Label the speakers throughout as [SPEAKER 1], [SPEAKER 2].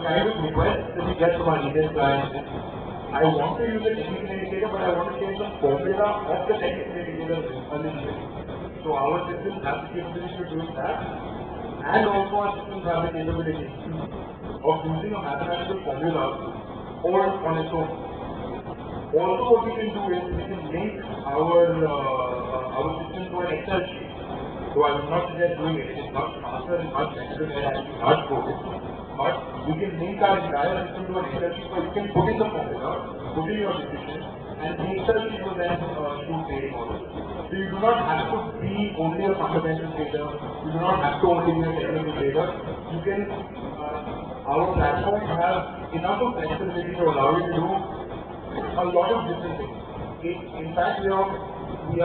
[SPEAKER 1] kind of request that we get from our Indian clients is, I want to use a technical indicator, but I want to change the formula of the technical indicator a little bit. So our systems have the capability of doing that, and also our systems have the capability of using a mathematical formula or on its own. Also, what we can do is we can link our system to an Excel sheet. So I would not suggest doing it. It is much faster and much better to get actually hard code. But we can link our entire system to an Excel sheet, so you can put in the formula, put in your decision, and the Excel sheet will then shoot trading orders. So you do not have to be only a fundamental trader. You do not have to only be a technical trader. You can. Our platform has enough of flexibility to allow you to do a lot of different things. In fact, we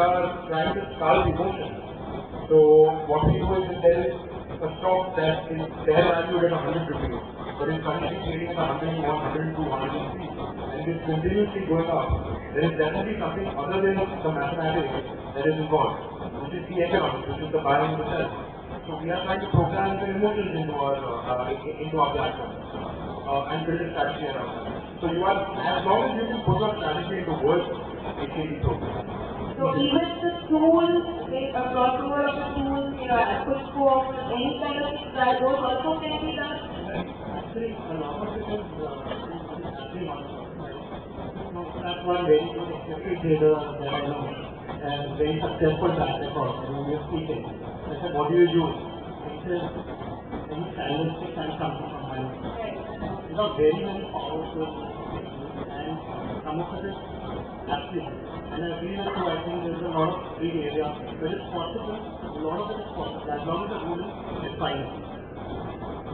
[SPEAKER 1] are trying to sculpt emotions. So what we do is if there is a stock that is fair valued at 100 rupees, but is currently trading at 101, 102, 103, and is continuously going up, there is definitely something other than the mathematics that is involved, which is the economics, which is the buy and the sell. So we are trying to program the emotions into our platform and build a strategy around that. So you are, as long as you can put your strategy into words, it can be programmed.
[SPEAKER 2] So even the tool, a crossover of the tool, quick scope, any kind of that those also can be done?
[SPEAKER 3] Actually, a lot of it is happening on the side. So that's one very good executive trader that I know, and very successful track record. We are speaking. I said, what do you use? He says, any stylistic and something from my own. These are very, very powerful and some of it is absolute. And I agree with you, I think there's a lot of big area where it's possible, a lot of it is possible, as long as the rule is fine.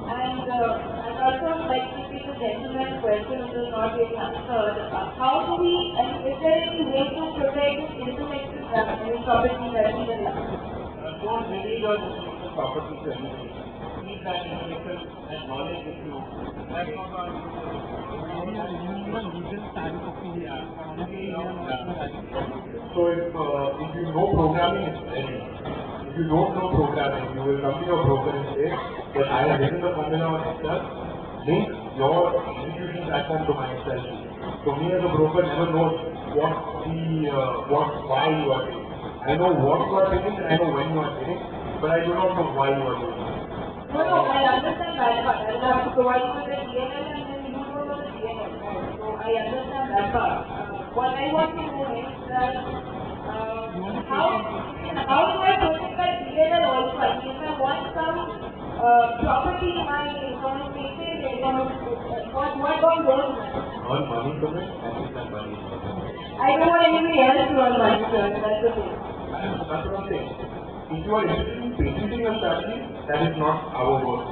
[SPEAKER 2] And also like to see the gentleman's question which is not getting answered. How do we, and is there any way to protect intellectual property that we have?
[SPEAKER 3] Don't reveal your intellectual property to anybody. Keep that intellectual and knowledge with you. That's not our
[SPEAKER 1] So if you know programming, it's very. If you don't know programming, you will come to your broker and say that I have written the formula on Excel, link your execution platform to my Excel sheet. So me as a broker never knows why you are doing. I know what you are doing and I know when you are doing, but I do not know why you are doing it.
[SPEAKER 2] No, I understand that part. I have to provide you with the DNL and then you don't know the DNL. So I understand that part. What I want to know is that how do I protect my DNL also? I mean, if I want some property in my information, what about those?
[SPEAKER 1] Earn money from it and you can money from it.
[SPEAKER 2] I don't want anybody else to earn money, sir. That's the thing.
[SPEAKER 1] That's what I'm saying. If you are interested in patenting your strategy, that is not our work.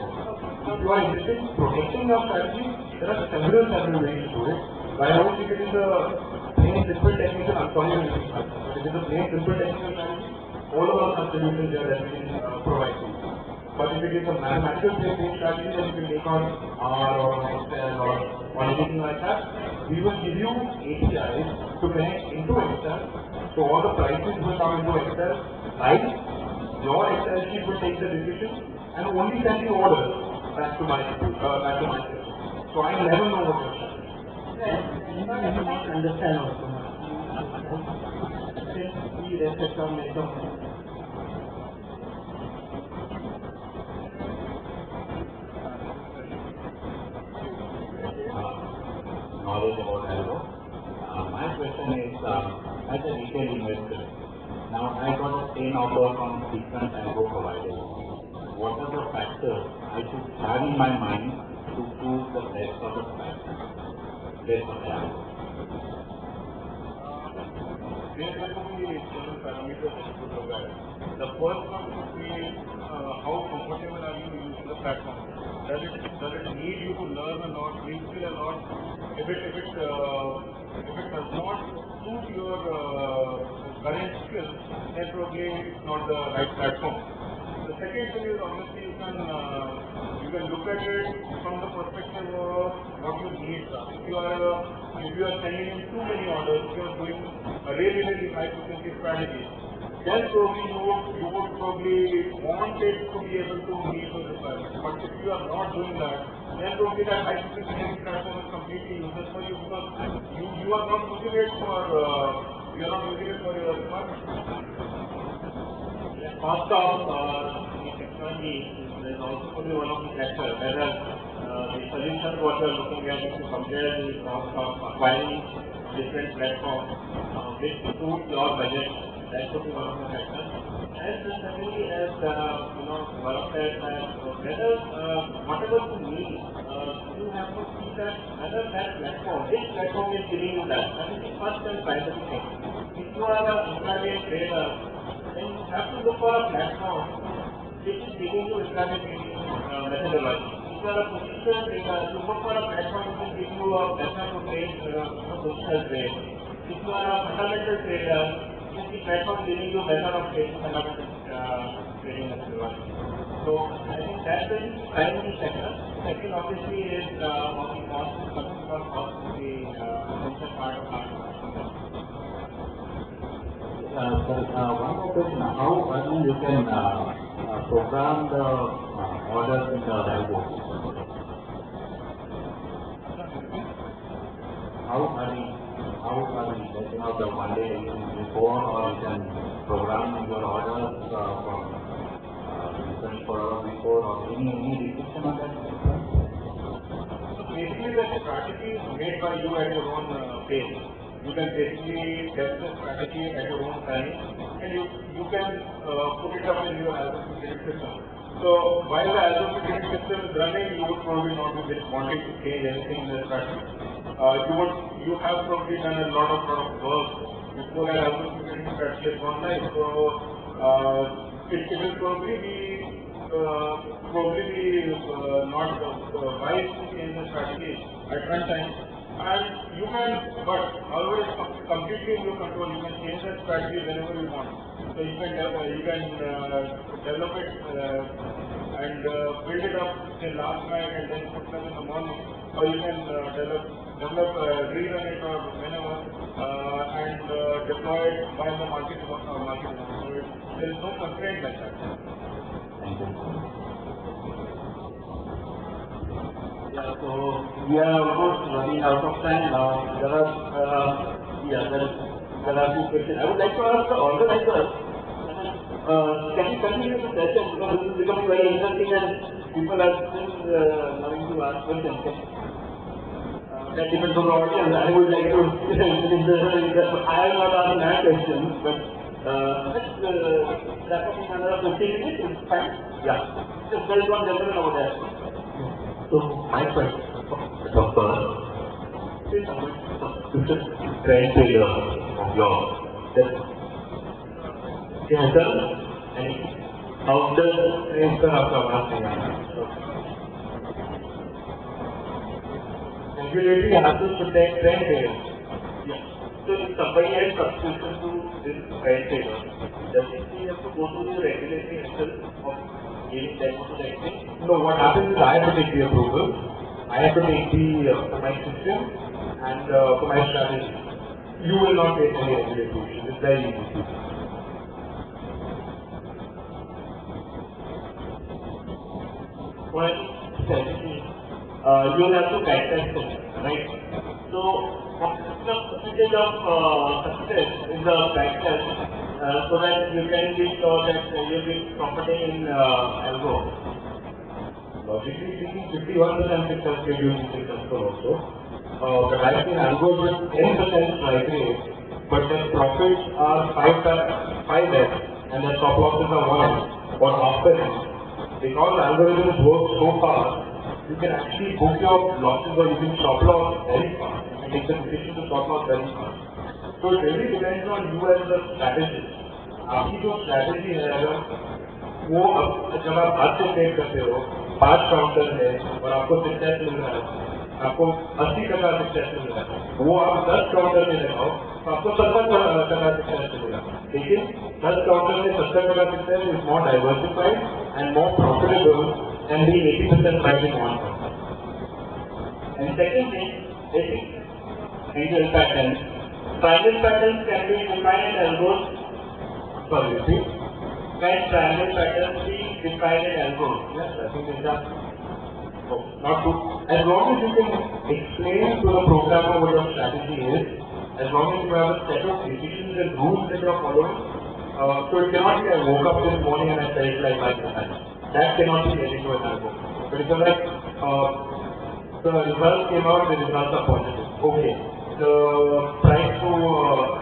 [SPEAKER 1] If you are interested in protecting your strategy, there are several ways to do it. By the way, if it is a plain simple technical, I'm sorry to use that. If it is a plain simple technical strategy, all of us have solutions there that we can provide to you. But if it is a mathematical based strategy that you can take on R or on Excel or anything like that, we will give you APIs to connect into Excel. So all the prices will come into Excel, right? Your Excel sheet will take the decision and only send the orders back to my system. So I never know what you're saying.
[SPEAKER 3] Understand also. Since we respect our method.
[SPEAKER 4] Knowledge about algo. My question is, as a retail investor, now I got a 10 offer from different algo providers. What are the factors I should have in my mind to choose the best of the factors? Best of the algo.
[SPEAKER 1] There will be several parameters that you could look at. The first one would be how comfortable are you using the platform? Does it need you to learn a lot, reskill a lot? If it does not suit your current skills, then probably it's not the right platform. The second thing is obviously you can look at it from the perspective of what your needs are. If you are sending in too many orders, if you are doing a really high frequency strategy, then probably you would probably want it to be able to meet those requirements. But if you are not doing that, then probably that high frequency platform is completely useless for you because you are not using it for your requirements.
[SPEAKER 4] The cost of the technology is also probably one of the factors. Whether the solution what you are looking at, if you compare the cost of acquiring different platforms which suit your budget, that could be one of the factors. And secondly, as Gaurav said, whether whatever you need, you have to see that whether that platform, which platform is giving you that. That is the first and primary thing. If you are an Islamic trader, then you have to look for a platform which is giving you Islamic methodology. If you are a positional trader, you look for a platform which is giving you a method to trade positional trade. If you are a fundamental trader, is the platform giving you method of trading fundamental trading methodology. So I think that's the primary factor. Second obviously is on the cost, something about cost is the essential part of our
[SPEAKER 5] one more question. How early you can program the orders in the algo? How early? Like the 1 day before, or you can program your orders from 24 hours before, or any restriction on that?
[SPEAKER 1] So basically the strategy is made by you at your own pace. You can basically test the strategy at your own time, and you can put it up in your algorithm trading system. So while the algorithm trading system is running, you would probably not be wanting to change anything in the strategy. You have probably done a lot of work before that algorithm trading strategy has gone live. So it will probably be not wise to change the strategy at runtime. And you can, but however it's completely in your control, you can change the strategy whenever you want. So you can develop it and build it up till last night and then put them in the morning, or you can rerun it or whenever and deploy it while the market is on. So there is no constraint like that.
[SPEAKER 5] Thank you.
[SPEAKER 3] Yeah, so we are almost running out of time now. There are few questions. I would like to ask the organizers, can you continue the session because this is becoming very interesting and people are still wanting to ask questions. That depends on the audience. I would like to, I am not asking my questions, but let's wrap up in another 15 minutes. It's fine. Yeah. Just there is one gentleman over there.
[SPEAKER 5] So my question is trend failure of yours that he has done and how does transfer after
[SPEAKER 1] Regulatory has to protect trend failure.
[SPEAKER 3] Yeah. So if somebody has subscription to this trend failure, does he have to go to the regulatory action of giving them to the exchange?
[SPEAKER 1] No, what happens is I have to take the approval, I have to take for my system and for my strategy. You will not face any regulatory issues. It's very easy.
[SPEAKER 3] For strategy, you will have to back test it, right? So, what is the percentage of success in the back test so that you can be sure that you'll be competing in algo?
[SPEAKER 1] Logically speaking, 51% success rate using successful also. But I've seen algos with 10% strike rate, but their profits are 5x and their stop losses are 1x or half the time. Because algorithms work so fast, you can actually book your losses or you can stop loss very fast. You can take the decision to stop loss very fast. So it really depends on you as the strategist. आपकी जो strategy है अगर वो अब जब आप हाथ से ट्रेड करते हो 5 काउंटर है और आपको सक्सेस मिल रहा है, आपको 80% सक्सेस मिल रहा है, वो आप 10 काउंटर में लगाओ तो आपको 70% सक्सेस मिलेगा. लेकिन 10 काउंटर में 70% success is more diversified and more profitable than the 80% right in one counter.
[SPEAKER 3] And second thing, basic angel patterns. Triangle patterns can be defined as those
[SPEAKER 1] sorry, repeat. Can triangle patterns be defined in algos? Yes, I think it's that. Oh, not good. As long as you can explain to the programmer what your strategy is, as long as you have a set of decisions and rules that you are following, so it cannot be I woke up this morning and I felt like that. That cannot be related to an algo. But if you're like, the results came out, the results are positive. Okay. The price to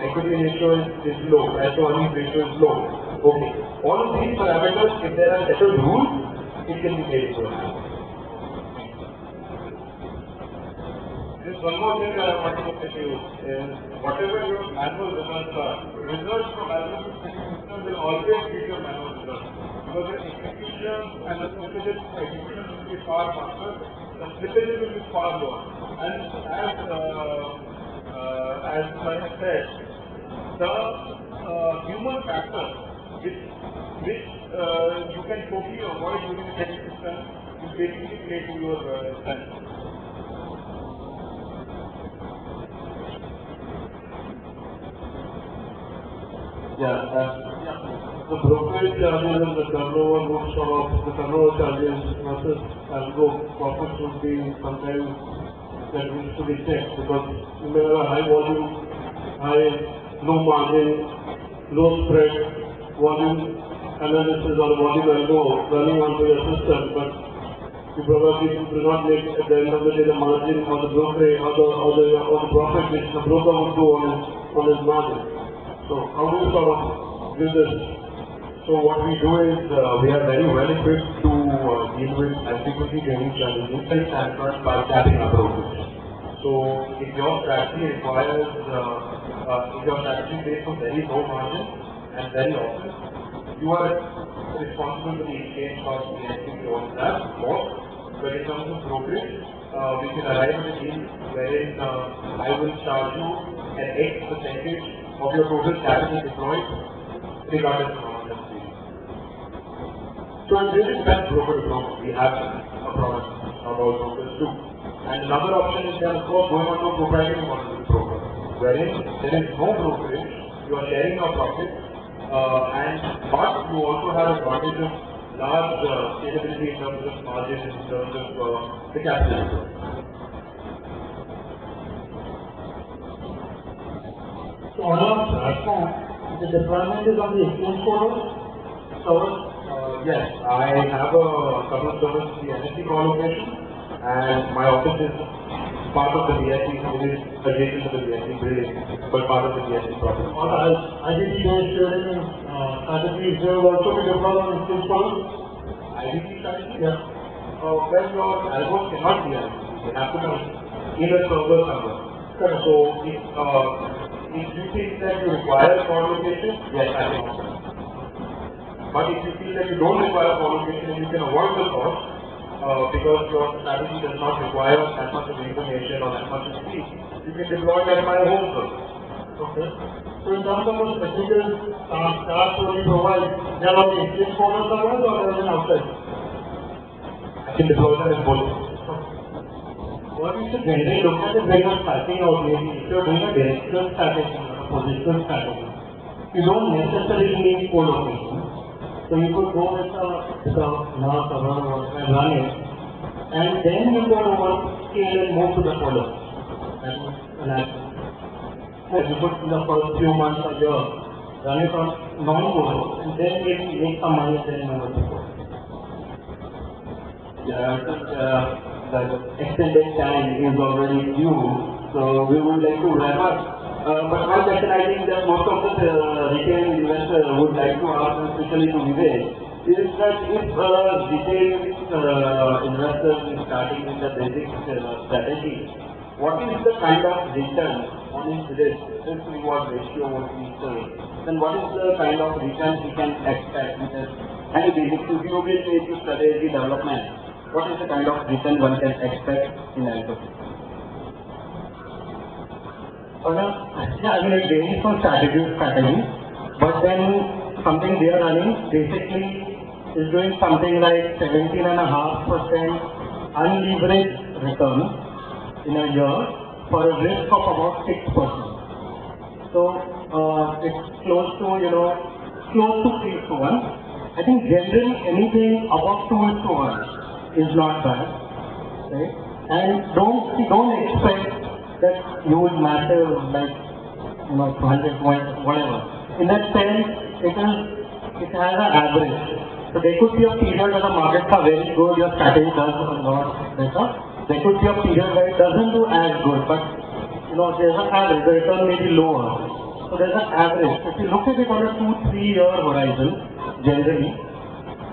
[SPEAKER 1] equity ratio is low, price to earnings ratio is low. Okay. All of these parameters, if there are set of rules, it can be made into an algo.
[SPEAKER 5] Just one more thing that I want to say to you is whatever your manual results are, results from algorithmic systems will always beat your manual results. Because the execution and the slippages execution will be far faster, the slippages will be far lower. And as I have said, the human factor which you can totally avoid using a credit system will basically play to your strength.
[SPEAKER 1] The brokerage charges and the turnover would sort of, the turnover charges versus algo profits would be sometimes that needs to be checked because you may have a high volume, low margin, low spread, volume analysis or volume algo running onto your system, but you probably do not make at the end of the day the margin or the brokerage or the profit which the broker would do on his margin. So how do you sort of do this? So what we do is we are very well equipped to deal with high-frequency trading strategies and standards by tapping our brokers. So if your strategy requires, if your strategy is based on very low margin and very often, you are responsible for the exchange cost, the entity, all that, of course. But in terms of brokerage, we can arrive at a deal wherein I will charge you an X percentage of your total capital deployed, regardless of how much it's paid. So it really depends broker to broker. We have a product about brokers too. And another option is then of course going on to a proprietary model with broker, wherein there is no brokerage, you are sharing your profit, but you also have advantage of large scalability in terms of margins, in terms of the capital.
[SPEAKER 3] So on our platform, the deployment is on the exchange portal.
[SPEAKER 1] Yes, I have a couple of servers in the NSC co-location, and my office is part of the BSC, it is adjacent to the BSC building, but part of the BSC property.
[SPEAKER 3] On the IDP-based trading strategies, they will also be deployed on exchange portal?
[SPEAKER 1] IDP strategy?
[SPEAKER 3] Yeah.
[SPEAKER 1] Well, your algos cannot be IDP, they have to be in a server somewhere.
[SPEAKER 3] Correct.
[SPEAKER 1] So if you think that you require co-location, yes, I can offer. But if you feel that you don't require co-location and you can avoid the cost, because your strategy does not require that much of information or that much of speed, you can deploy that by a home server.
[SPEAKER 3] Okay. So in terms of the technical tasks what you provide, they are on the exchange portal somewhere or they are outside?
[SPEAKER 1] I can deploy that in both.
[SPEAKER 3] What you should generally look at is when you are starting out, maybe if you are doing a directional strategy or a positional strategy, you don't necessarily need co-location. So you could go with the NAS or and run it, and then you go over scale and move to the colo. That is an action. So you put in the first few months or year, run it on non-colo, and then maybe make some money, then move to colo.
[SPEAKER 6] Yeah, I think that extended time is already due, so we would like to wrap up. But one question I think that most of the retail investors would like to ask, especially to Vivek, is that if retail investor is starting with the basic strategy, what is the kind of return on his risk reward ratio what we say? Then what is the kind of return he can expect with any basic basic strategy development? What is the kind of return one can expect in algo?
[SPEAKER 3] Yeah, I mean it varies from strategy to strategy, but then something they are running basically is doing something like 17.5% unleveraged return in a year for a risk of about 6%. So it's close to
[SPEAKER 6] close to 3:1. I think generally anything above 2:1 is not bad, right? And don't expect that you would matter like 200 points, whatever. In that sense, it has an average. So there could be a period where the markets are very good, your strategy does a lot better. There could be a period where it doesn't do as good, but there's an average, the return may be lower. So there's an average. If you look at it on a 2-3 year horizon, generally,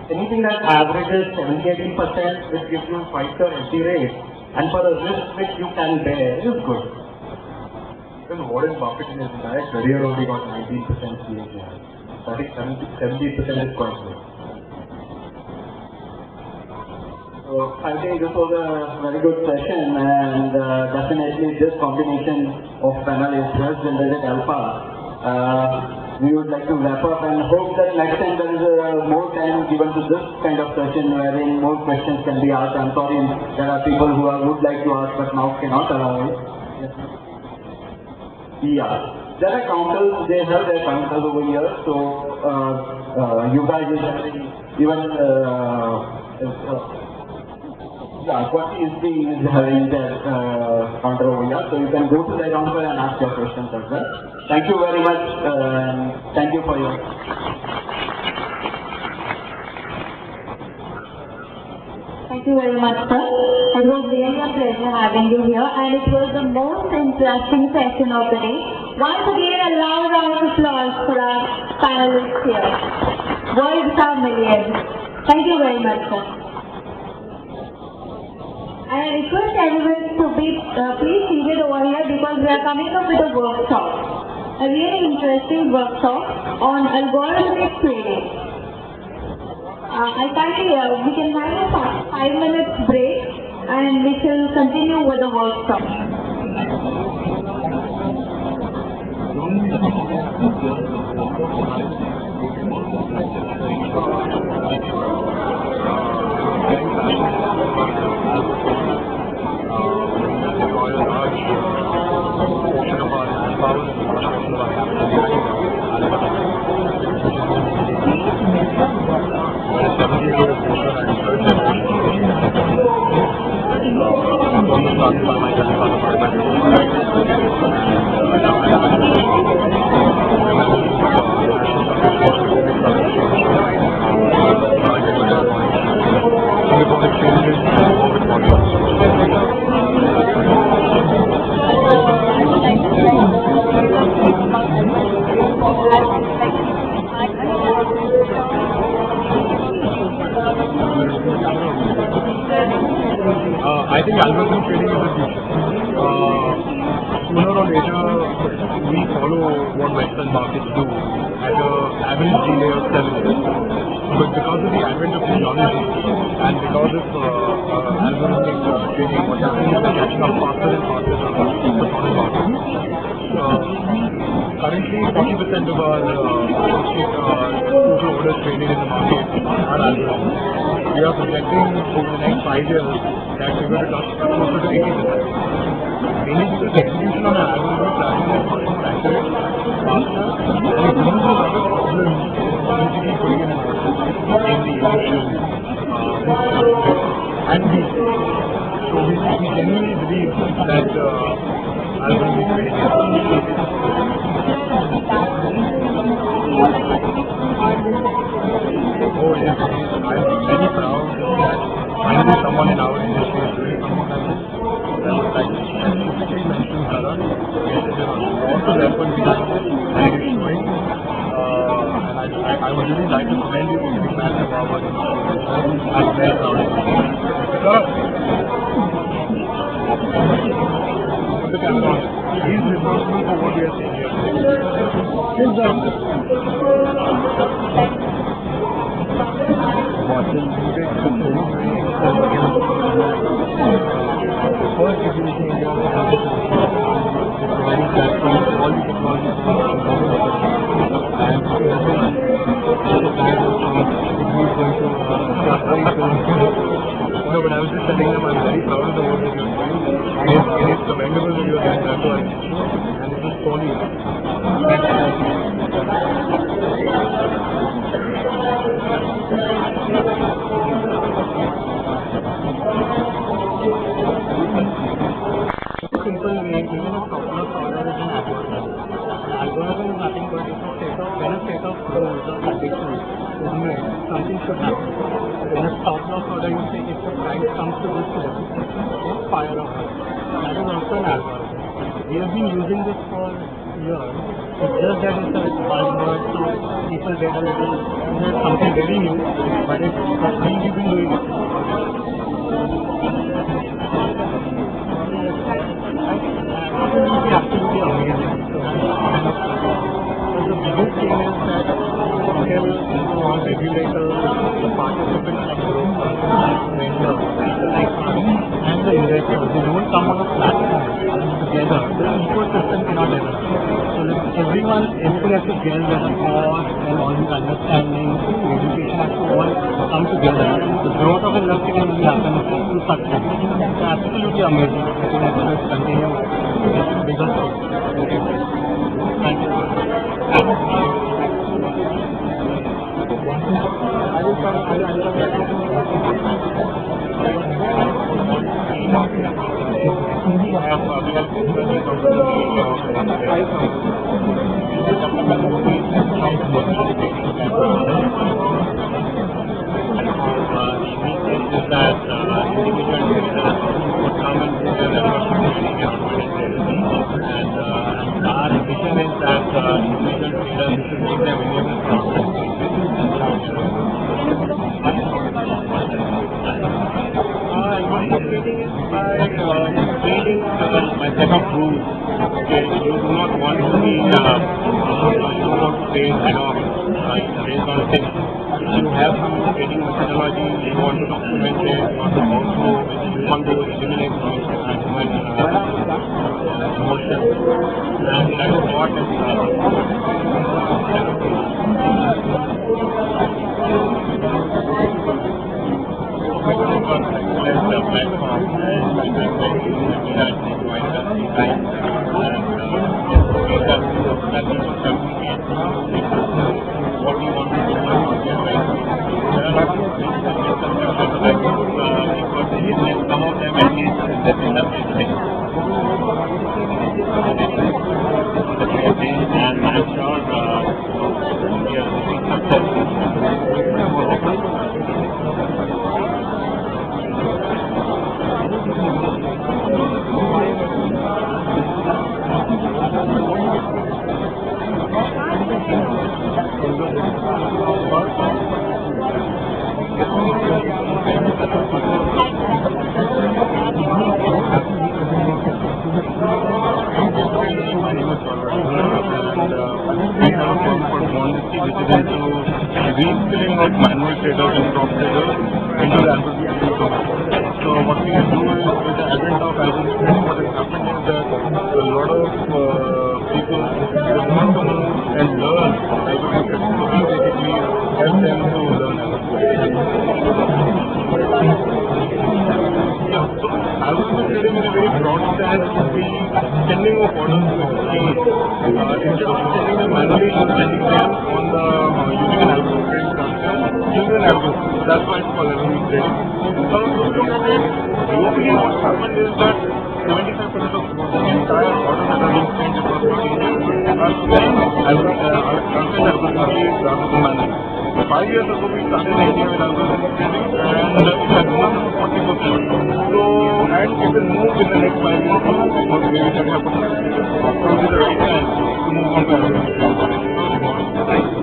[SPEAKER 6] anything that averages 70-80%, which gives you 5-year FD rate, and for a risk which you can bear, is good.
[SPEAKER 1] Even Warren Buffett in his entire career only got 19% CAGR. So I think 70% is quite good.
[SPEAKER 6] So I think this was a very good session, and definitely this combination of panel has generated alpha. We would like to wrap up and hope that next time there is more time given to this kind of session wherein more questions can be asked. I'm sorry, there are people who would like to ask but now cannot allow it. Yeah. There are counters, they have their counters over here, so you guys is having even what is having their counter over here, so you can go to the counter and ask your questions as well. Thank you very much, thank you for your...
[SPEAKER 2] Thank you very much, sir. It was really a pleasure having you here, and it was the most interesting session of the day. Once again, a loud round of applause for our panelists here. Words are millions. Thank you very much, sir. And I request everyone to be please seated over here because we are coming up with a workshop. A really interesting workshop on algorithmic trading. I kindly, we can have a 5 minutes break and we shall continue with the workshop.
[SPEAKER 1] I think algorithm trading is the future. Sooner or later, we follow what Western markets do at an average delay of 7 years. But because of the advent of technology and because of algorithmic trading, what's happening is they're catching up faster and faster than the foreign markets. Currently, 40% of our total orders traded in the market are algorithms. We are projecting over the next 5 years that we're going to touch closer to 80%. Mainly because execution on an algorithm platform is much more accurate, faster, and it brings a lot of problems easily putting in an order in the initial and the so we genuinely believe that algorithmic trading is oh yes, I'm very proud that finally someone in our industry is doing something like this. I would like to specifically mention Karan. Yes, it is also the effort behind it and it is showing. And I would really like to commend you for giving back to our industry. I'm very proud of you. Karan! Put the camera on. He is responsible for what we are saying here. Yes, sir. Watching music, first utility in India providing platforms for all the technology and no, but I was just telling them I'm very proud of the work that you're doing. It is commendable that you are getting back to our institute and it is for you.
[SPEAKER 3] condition is made, something should happen. In a stop loss order, you say if the price comes to this level, fire off. That is also an algorithm. We have been using this for years. It's just that it's a buzzword, so people get a little, there's something very new, but it's we've been doing it. Absolutely amazing. So the biggest thing is that still all regulators, the participants like brokers, vendors, people like us, and the investors, they don't come on a platform together. The ecosystem cannot develop. So everyone has to gel with the cost and all these understanding, education has to all come together. The growth of industry can only happen through such things. It's absolutely amazing. I think it should continue with bigger scale. Thank you.
[SPEAKER 1] My set of rules. Okay, you do not want to be, you don't want to pay, based on things. You have some trading methodology, you want to document it, you want to eliminate human emotion. And that is what is platform and what we want to do. There are lots of things that we because some of them at least that in the thing. And I'm sure we are seeing reskilling of manual traders and prop traders into the algorithm. So what we can do is with the advent of algorithms, what has happened is that a lot of people they want to move and learn algorithms. So we basically help them to learn algorithms. Yeah, so algorithm trading in a very broad sense would be sending of orders to exchange. Instead of sending them manually, sending them on the using an algorithm trading platform, using an algorithm. That's why it's called algorithm trading. Globally, what's happened is that 75% of the entire orders that are being sent across exchanges are sent algorithmically rather than manually. 5 years ago, we started India with algorithm trading, and it has moved to 40%. So, and it will move in the next 5 years to maybe 35%. So, it is the right time to move on to algorithm trading.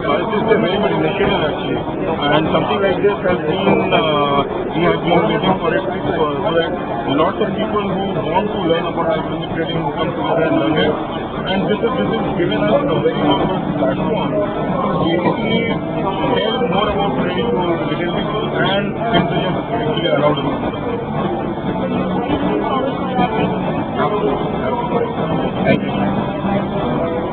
[SPEAKER 1] It's just a very good initiative actually, and something like this has been, we have been waiting for it so that lots of people who want to learn about algorithmic trading come together and learn it, and this has given us a very good platform to basically tell more about trading to retail people and intelligence actually around the world. Thank you.